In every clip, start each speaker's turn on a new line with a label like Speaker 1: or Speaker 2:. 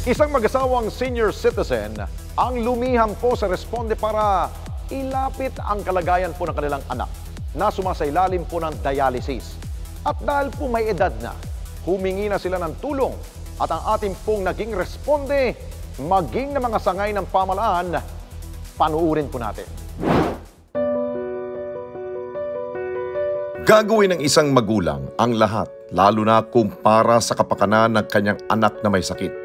Speaker 1: Isang mag-asawang senior citizen ang lumiham po sa Responde para ilapit ang kalagayan po ng kanilang anak na sumasailalim po ng dialysis. At dahil po may edad na, humingi na sila ng tulong at ang ating pong naging Responde, maging na mga sangay ng pamahalaan, panuurin po natin.
Speaker 2: Gagawin ng isang magulang ang lahat, lalo na kung para sa kapakanan ng kanyang anak na may sakit.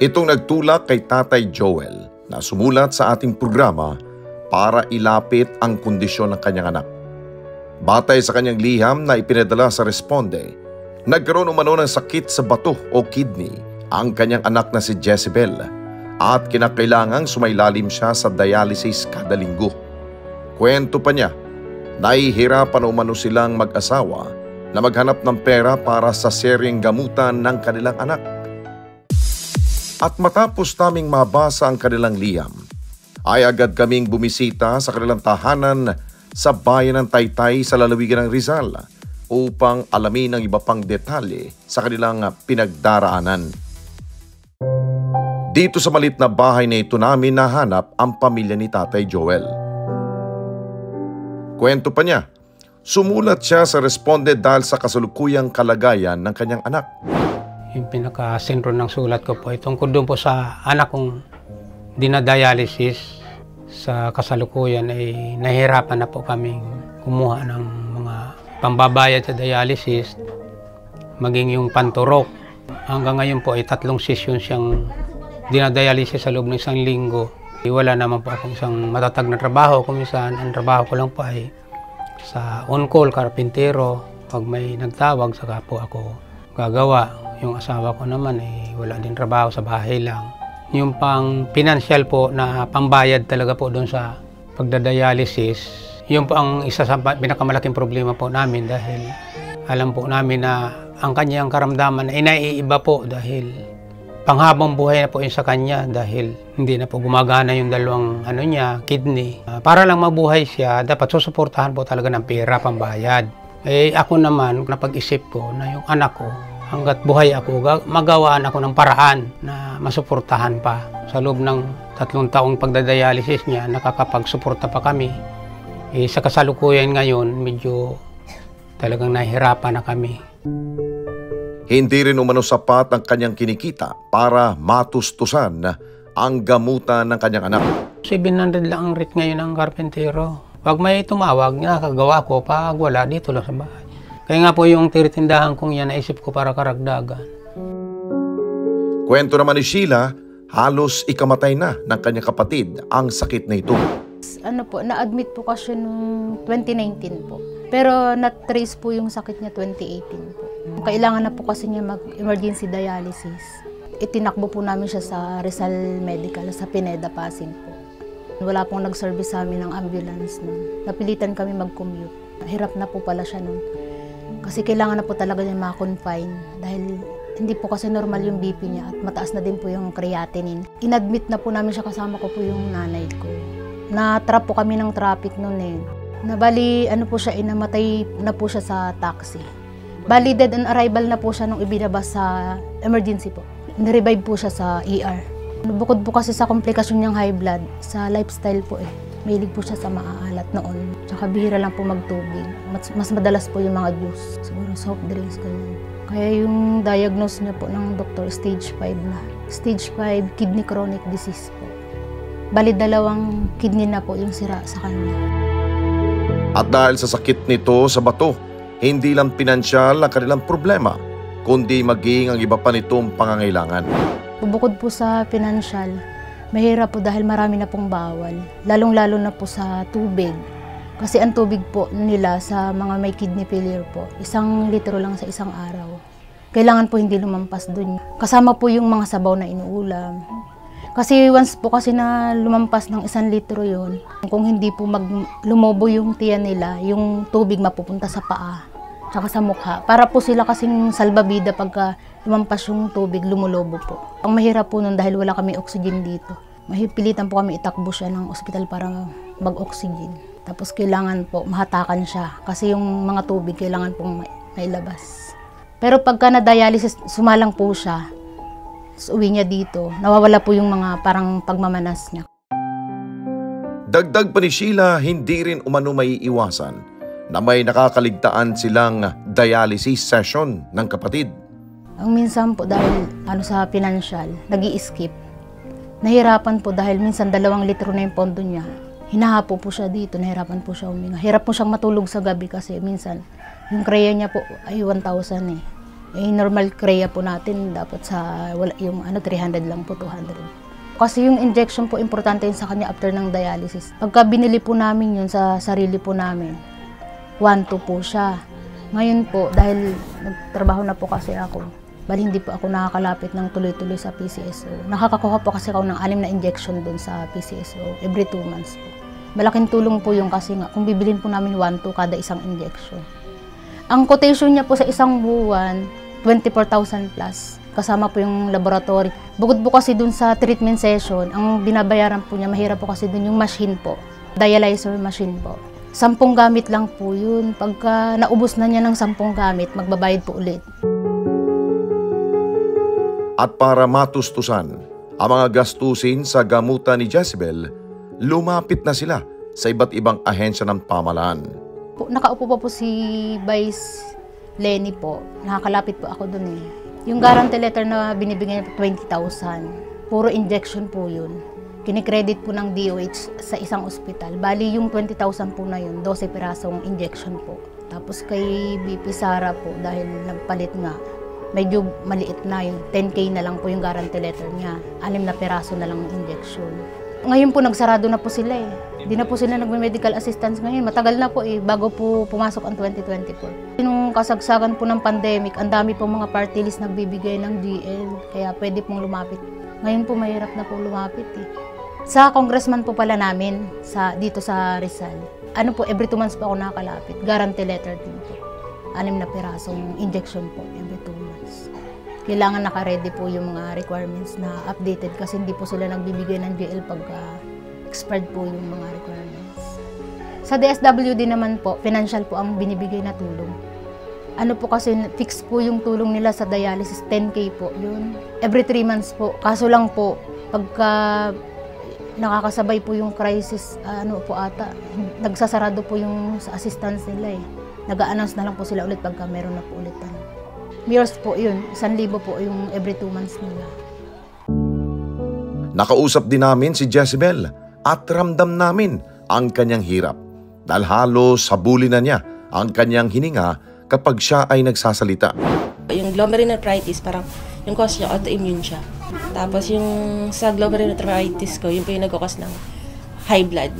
Speaker 2: Itong nagtulak kay Tatay Joel na sumulat sa ating programa para ilapit ang kondisyon ng kanyang anak. Batay sa kanyang liham na ipinadala sa Responde, nagkaroon umano ng sakit sa bato o kidney ang kanyang anak na si Jezebel at kinakailangang sumailalim siya sa dialysis kada linggo. Kwento pa niya, nahihirapan umano silang mag-asawa na maghanap ng pera para sa seryeng gamutan ng kanilang anak. At matapos naming mabasa ang kanilang liham, ay agad kaming bumisita sa kanilang tahanan sa bayan ng Taytay sa lalawigan ng Rizal upang alamin ang iba pang detalye sa kanilang pinagdaraanan. Dito sa maliit na bahay na ito namin nahanap ang pamilya ni Tatay Joel. Kwento pa niya, sumulat siya sa Responde dahil sa kasalukuyang kalagayan ng kanyang anak.
Speaker 3: Yung pinaka-sentro ng sulat ko po, tungkol doon po sa anak kong dinadialysis. Sa kasalukuyan ay nahihirapan na po kaming kumuha ng mga pambabayad sa dialysis, maging yung panturok. Hanggang ngayon po ay 3 session siyang dinadialysis sa loob ng 1 linggo. Wala naman po akong isang matatag na trabaho. Kuminsan, ang trabaho ko lang po ay sa on-call, karpintero. Pag may nagtawag, saka po ako gagawa. Yung asawa ko naman ay wala din trabaho, sa bahay lang. Yung pang financial po na pambayad talaga po doon sa pagdadialysis, yun po ang isa sa pinakamalaking problema po namin dahil alam po namin na ang kanyang karamdaman ay naiiba po dahil panghabang buhay na po yun sa kanya dahil hindi na po gumagana yung dalawang kidney. Para lang mabuhay siya, dapat susuportahan po talaga ng pera, pambayad. Ako naman, napag-isip ko na yung anak ko, hanggat buhay ako, magawaan ako ng paraan na masuportahan pa. Sa loob ng 3 taong pagdadialysis niya, nakakapagsuporta pa kami. Sa kasalukuyan ngayon, medyo talagang nahihirapan na kami.
Speaker 2: Hindi rin umano sapat ang kanyang kinikita para matustusan ang gamutan ng kanyang anak.
Speaker 3: 700 lang ang rate ngayon ng karpentero. Pag may tumawag, nakakagawa ko. Pag wala, dito lang sa bahay. Kaya nga po yung tiritindahan kong yan, naisip ko para karagdagan.
Speaker 2: Kwento naman ni Sheila, halos ikamatay na ng kanyang kapatid ang sakit na ito.
Speaker 4: Na-admit po kasi noong 2019 po. Pero na-trace po yung sakit niya 2018 po. Kailangan na po kasi niya mag-emergency dialysis. Itinakbo po namin siya sa Rizal Medical, sa Pineda, Pasig po. Wala pong nag-service sa amin ng ambulance nun. Napilitan kami mag-commute. Hirap na po pala siya nun. Kasi kailangan na po talaga niya ma-confine dahil hindi po kasi normal yung BP niya at mataas na din po yung creatinine. In-admit na po namin siya, kasama ko po yung nanay ko. Na-trap po kami ng traffic noon . Nabali, po siya, namatay na po siya sa taxi. Bali, dead on arrival na po siya nung ibinaba sa emergency po. Nirevive po siya sa ER. Bukod po kasi sa komplikasyon niyang high blood, sa lifestyle po mahilig po siya sa maaalat noon. Tsaka bihira lang po magtubig. Mas madalas po yung mga juice. Siguro soft drinks, ganyan. Kaya yung diagnose niya po ng doktor, stage 5 na. Stage 5, kidney chronic disease po. Bali, 2 kidney na po yung sira sa kanya.
Speaker 2: At dahil sa sakit nito sa bato, hindi lang pinansyal ang kanilang problema, kundi maging ang iba pa nitong pangangailangan.
Speaker 4: Bukod po sa financial, mahirap po dahil marami na pong bawal. Lalong-lalo na po sa tubig. Kasi ang tubig po nila sa mga may kidney failure po, 1 litro lang sa 1 araw. Kailangan po hindi lumampas dun. Kasama po yung mga sabaw na inuulam. Kasi once po kasi na lumampas ng 1 litro yon, kung hindi po lumobo yung tiyan nila, yung tubig mapupunta sa paa, tsaka sa mukha. Para po sila kasing salbabida pagka lumampas yung tubig, lumulobo po. Ang mahirap po nun dahil wala kami oxygen dito. Mahipilitan po kami itakbo siya ng ospital para mag-oxygen. Tapos kailangan po mahatakan siya kasi yung mga tubig kailangan pong mailabas. Pero pagka na-dialysis, sumalang po siya. Tapos uwi niya dito, nawawala po yung mga parang pagmamanas niya.
Speaker 2: Dagdag pa ni Sheila, hindi rin umano maiiwasan na may nakakaligtaan silang dialysis session ng kapatid.
Speaker 4: Ang minsan po dahil sa financial, nag-i-skip. Nahirapan po dahil minsan 2 litro na yung pondo niya. Hinahapo po siya dito, nahirapan po siya huminga. Hirap po siyang matulog sa gabi kasi minsan yung kreya niya po ay 1,000 eh. Eh normal kreya po natin dapat yung 300 lang po, 200. Kasi yung injection po importante yun sa kanya after ng dialysis. Pagka binili po namin yun sa sarili po namin, 1,200 po siya. Ngayon po dahil nagtrabaho na po kasi ako, bali hindi po ako nakakalapit ng tuloy-tuloy sa PCSO. Nakakakuha po kasi ako ng 6 na injection doon sa PCSO every 2 months po. Malaking tulong po yung kasi nga kung bibilin po namin 1,200 kada isang injection. Ang quotation niya po sa isang buwan, 24,000 plus. Kasama po yung laboratory. Bukod po kasi dun sa treatment session, ang binabayaran po niya, mahirap po kasi dun yung machine po. Dialyzer machine po. 10 gamit lang po yun. Pagka naubos na niya ng 10 gamit, magbabayad po ulit.
Speaker 2: At para matustusan ang mga gastusin sa gamutan ni Jezebel, lumapit na sila sa iba't ibang ahensya ng pamahalaan.
Speaker 4: Nakaupo pa po si Vice Lenny po. Nakakalapit po ako dun eh. Yung guarantee letter na binibigyan niya po 20,000. Puro injection po yun. Kinikredit po ng DOH sa isang ospital. Bali yung 20,000 po na yun, 12 pirasong injection po. Tapos kay BP Sara po, dahil nagpalit nga, medyo maliit na yung 10K na lang po yung guarantee letter niya. 6 na piraso na lang injection. Ngayon po nagsarado na po sila eh. Hindi na po sila nagme-medical assistance ngayon. Matagal na po eh, bago po pumasok ang 2024. Nung kasagsagan po ng pandemic, ang dami po mga party list nagbibigay ng GL. Kaya pwede pong lumapit. Ngayon po mahirap na po lumapit eh. Sa congressman po pala namin, dito sa Rizal, every 2 months po ako nakakalapit. Guarantee letter din po. 6 na pirasong injection po every 2 months. Kailangan naka-ready po yung mga requirements na updated kasi hindi po sila nagbibigay ng GL pagka expired po yung mga requirements. Sa DSWD naman po, financial po ang binibigay na tulong. Po kasi fix po yung tulong nila sa dialysis, 10K po yun. Every 3 months po. Kaso lang po, pagka nakakasabay po yung crisis, nagsasarado po yung sa assistance nila eh. Nag-a-announce na lang po sila ulit pagka meron na po ulit. Mirrors po yun, 1,000 po yung every 2 months nila.
Speaker 2: Nakausap din namin si Jezebel at ramdam namin ang kanyang hirap dahil halos habulin na niya ang kanyang hininga kapag siya ay nagsasalita.
Speaker 5: Yung glomerulonephritis, parang yung cause niya, autoimmune siya. Tapos yung sa glomerulonephritis ko, yung po yung nag-cause ng high blood,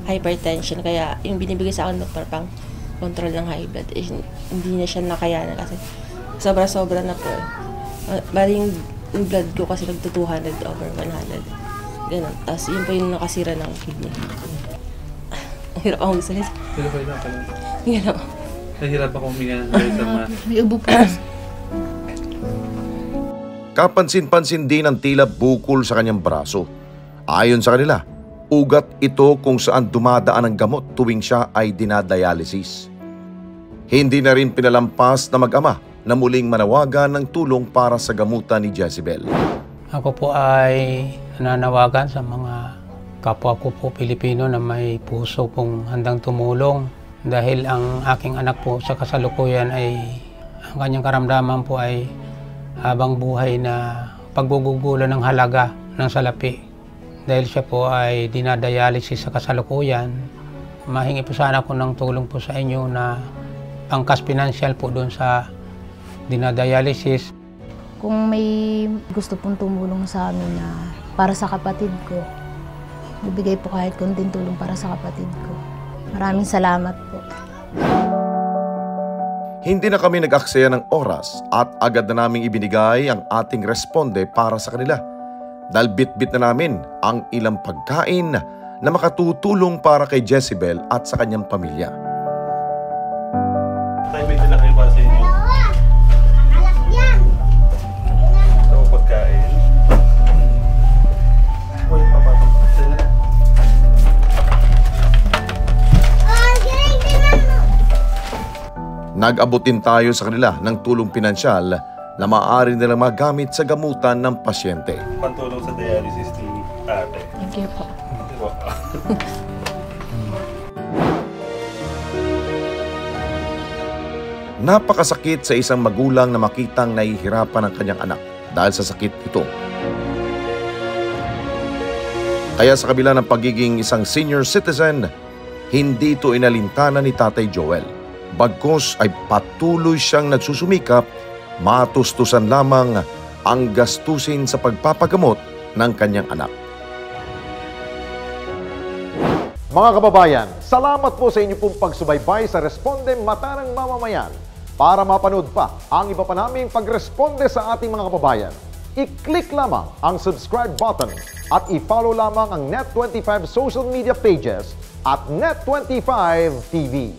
Speaker 5: hypertension. Kaya yung binibigay sa akin doktor pang control ng high blood, hindi na siya nakayanan kasi sobra-sobra na po. Bali yung blood ko kasi nagto-200/100. Ganun. Tapos yun po yung nakasira ng kidney. Ang hirap akong magsalita. Hirap.
Speaker 6: Nahirap ako huminga sa mga...
Speaker 4: May ubo po.
Speaker 2: Kapansin-pansin din ang tila bukol sa kanyang braso. Ayon sa kanila, ugat ito kung saan dumadaan ang gamot tuwing siya ay dinadialysis. Hindi na rin pinalampas na mag-ama na muling manawagan ng tulong para sa gamutan ni Jezebel.
Speaker 3: Ako po ay nananawagan sa mga kapwa ko po Pilipino na may puso pong handang tumulong dahil ang aking anak po sa kasalukuyan ay ang kanyang karamdaman po ay habang buhay na paggugugulan ng halaga ng salapi. Dahil siya po ay dinadialysis sa kasalukuyan, mahingi po sana ako ng tulong po sa inyo na pangkas financial po doon sa dinadialysis.
Speaker 4: Kung may gusto pong tumulong sa amin na para sa kapatid ko, bibigay po kahit konting tulong para sa kapatid ko. Maraming salamat po.
Speaker 2: Hindi na kami nag-aksaya ng oras at agad na naming ibinigay ang ating responde para sa kanila. Dahil bit-bit na namin ang ilang pagkain na makatutulong para kay Jezebel at sa kanyang pamilya.
Speaker 6: Tayo may dala kayo para sa inyo. Ito ang pagkain. Uy, papatong. Sila.
Speaker 2: Nag-abutin tayo sa kanila ng tulong pinansyal na maaari nilang magamit sa gamutan ng pasyente.
Speaker 6: Pantulong sa dialysis ni ate.
Speaker 4: Thank you po.
Speaker 2: Napakasakit sa isang magulang na makitang nahihirapan ang kanyang anak dahil sa sakit ito. Kaya sa kabila ng pagiging isang senior citizen, hindi ito inalintana ni Tatay Joel. Bagkus ay patuloy siyang nagsusumikap, matustusan lamang ang gastusin sa pagpapagamot ng kanyang anak.
Speaker 1: Mga kababayan, salamat po sa inyo pong pagsubaybay sa Responde Mata ng Mamamayan. Para mapanood pa ang iba pa naming pagresponde sa ating mga kababayan, i-click lamang ang subscribe button at i-follow lamang ang Net25 social media pages at Net25 TV.